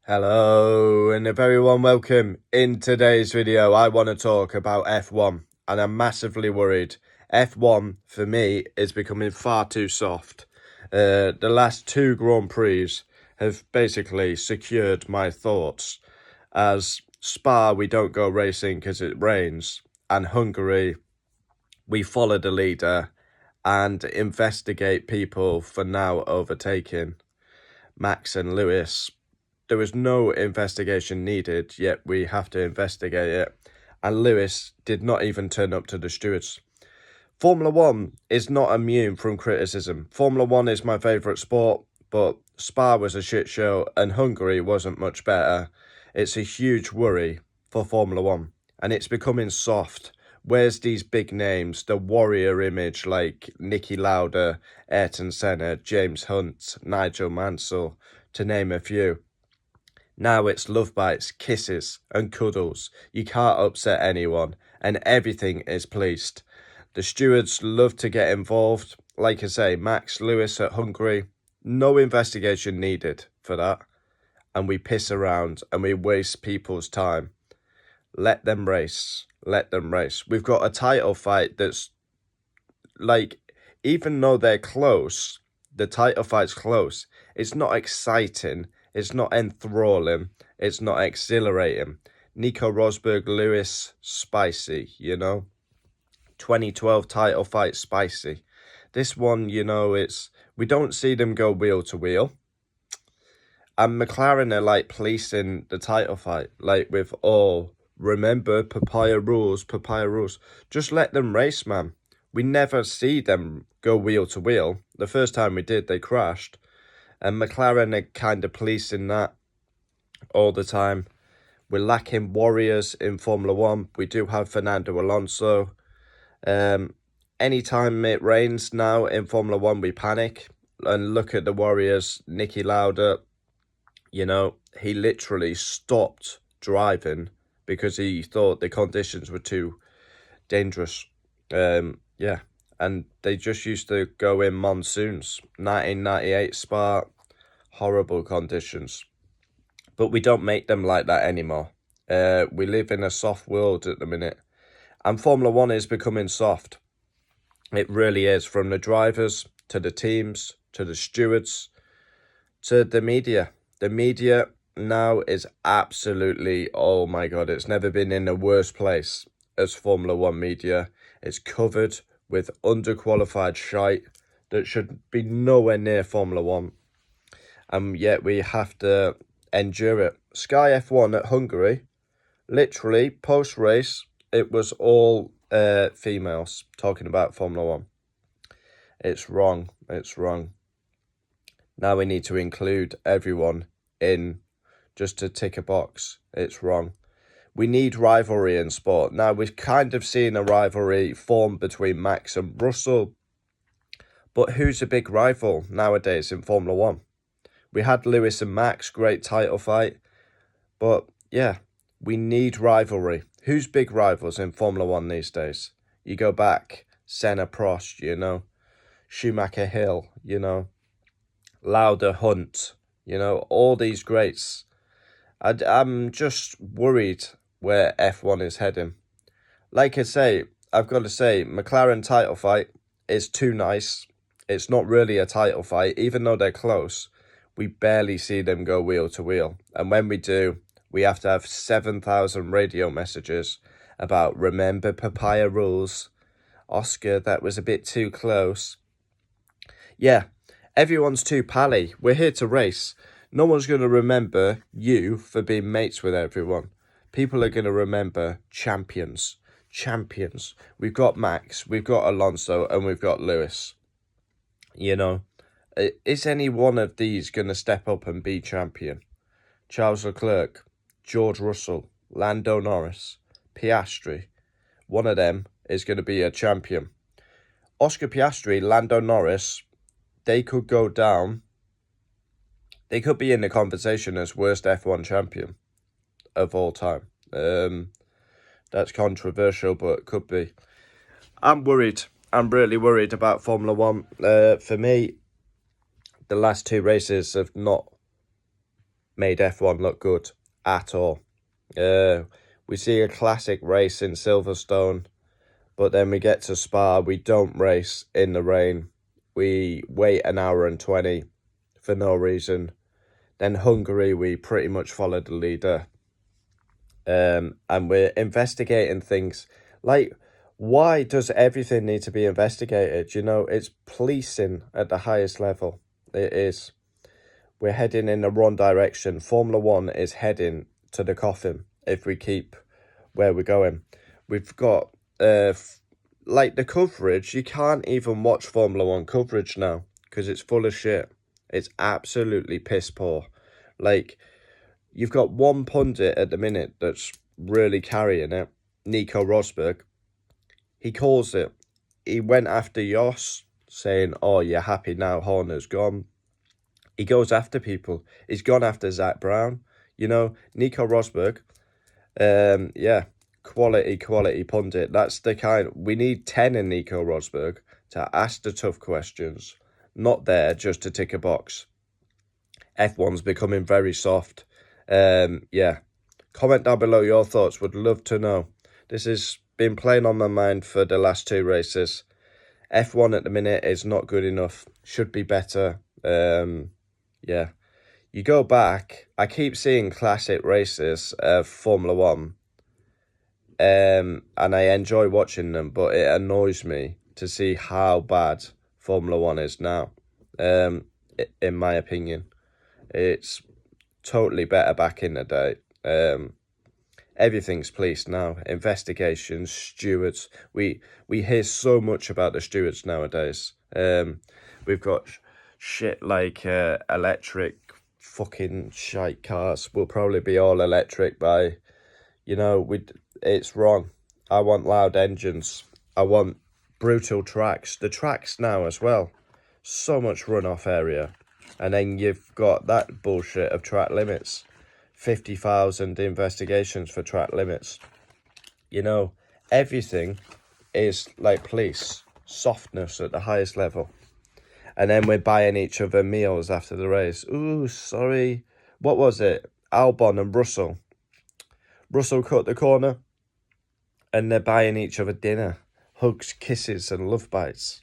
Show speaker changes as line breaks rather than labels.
Hello and a very warm welcome. In today's video I want to talk about F1 and I'm massively worried. F1 for me is becoming far too soft. The last two Grand Prix have basically secured my thoughts, as Spa we don't go racing because it rains, and Hungary we follow the leader and investigate people for now overtaking Max and Lewis. There was no investigation needed, yet we have to investigate it. And Lewis did not even turn up to the stewards. Formula One is not immune from criticism. Formula One is my favourite sport, but Spa was a shit show and Hungary wasn't much better. It's a huge worry for Formula One, and it's becoming soft. Where's these big names, the warrior image like Niki Lauda, Ayrton Senna, James Hunt, Nigel Mansell, to name a few? Now it's love bites, kisses and cuddles. You can't upset anyone and everything is pleased. The stewards love to get involved. Like I say, Max, Lewis at Hungary, no investigation needed for that. And we piss around and we waste people's time. Let them race. Let them race. We've got a title fight that's like, even though they're close, the title fight's close. It's not exciting. It's not enthralling. It's not exhilarating. Nico Rosberg, Lewis, spicy, 2012 title fight, spicy. This one, we don't see them go wheel to wheel. And McLaren are like policing the title fight, like with, remember, papaya rules. Just let them race, man. We never see them go wheel to wheel. The first time we did, they crashed. And McLaren are kind of policing that all the time. We're lacking warriors in Formula One. We do have Fernando Alonso. Anytime it rains now in Formula One, we panic. And look at the warriors. Niki Lauda, he literally stopped driving because he thought the conditions were too dangerous. And they just used to go in monsoons. 1998 Spa, horrible conditions. But we don't make them like that anymore. We live in a soft world at the minute. And Formula One is becoming soft. It really is, from the drivers to the teams to the stewards to the media. The media now is absolutely, oh my God, it's never been in a worse place as Formula One media. It's covered with underqualified shite that should be nowhere near Formula One. And yet we have to endure it. Sky F1 at Hungary, literally, post-race, it was all females talking about Formula One. It's wrong. It's wrong. Now we need to include everyone in just to tick a box. It's wrong. We need rivalry in sport. Now, we've kind of seen a rivalry form between Max and Russell. But who's a big rival nowadays in Formula One? We had Lewis and Max, great title fight. But, yeah, we need rivalry. Who's big rivals in Formula One these days? You go back, Senna, Prost, Schumacher, Hill, Lauda, Hunt, all these greats. I'm just worried where F1 is heading. Like I say, I've got to say, McLaren title fight is too nice. It's not really a title fight, even though they're close. We barely see them go wheel to wheel. And when we do, we have to have 7,000 radio messages about, remember papaya rules. Oscar, that was a bit too close. Yeah, everyone's too pally. We're here to race. No one's going to remember you for being mates with everyone. People are going to remember champions. Champions. We've got Max, we've got Alonso, and we've got Lewis. Is any one of these going to step up and be champion? Charles Leclerc, George Russell, Lando Norris, Piastri. One of them is going to be a champion. Oscar Piastri, Lando Norris, they could go down. They could be in the conversation as worst F1 champion of all time. That's controversial, but could be. I'm worried. I'm really worried about Formula One. For me, the last two races have not made F1 look good at all. We see a classic race in Silverstone, but then we get to Spa, we don't race in the rain. We wait an hour and 20 for no reason. Then Hungary, we pretty much followed the leader. And we're investigating things like, why does everything need to be investigated? You know, it's policing at the highest level. It is. We're heading in the wrong direction. Formula One is heading to the coffin if we keep where we're going. We've got, like the coverage, you can't even watch Formula One coverage now because it's full of shit. It's absolutely piss poor. Like, you've got one pundit at the minute that's really carrying it, Nico Rosberg. He calls it. He went after Jos, saying, oh, you're happy now, Horner's gone. He goes after people. He's gone after Zach Brown. You know, Nico Rosberg, yeah, quality pundit. That's the kind. We need 10 in Nico Rosberg to ask the tough questions, not there just to tick a box. F1's becoming very soft. Yeah, comment down below your thoughts. Would love to know. This has been playing on my mind for the last 2 races. F1 at the minute is not good enough. Should be better. Yeah, you go back. I keep seeing classic races of Formula One, and I enjoy watching them, but it annoys me to see how bad Formula One is now. In my opinion, it's totally better back in the day. Everything's policed now. Investigations, stewards. We hear so much about the stewards nowadays. We've got shit like electric fucking shite cars. Will probably be all electric by, you know, it's wrong. I want loud engines. I want brutal tracks. The tracks now as well. So much runoff area. And then you've got that bullshit of track limits. 50,000 investigations for track limits. You know, everything is like police. Softness at the highest level. And then we're buying each other meals after the race. Ooh, sorry. What was it? Albon and Russell. Russell cut the corner. And they're buying each other dinner. Hugs, kisses and love bites.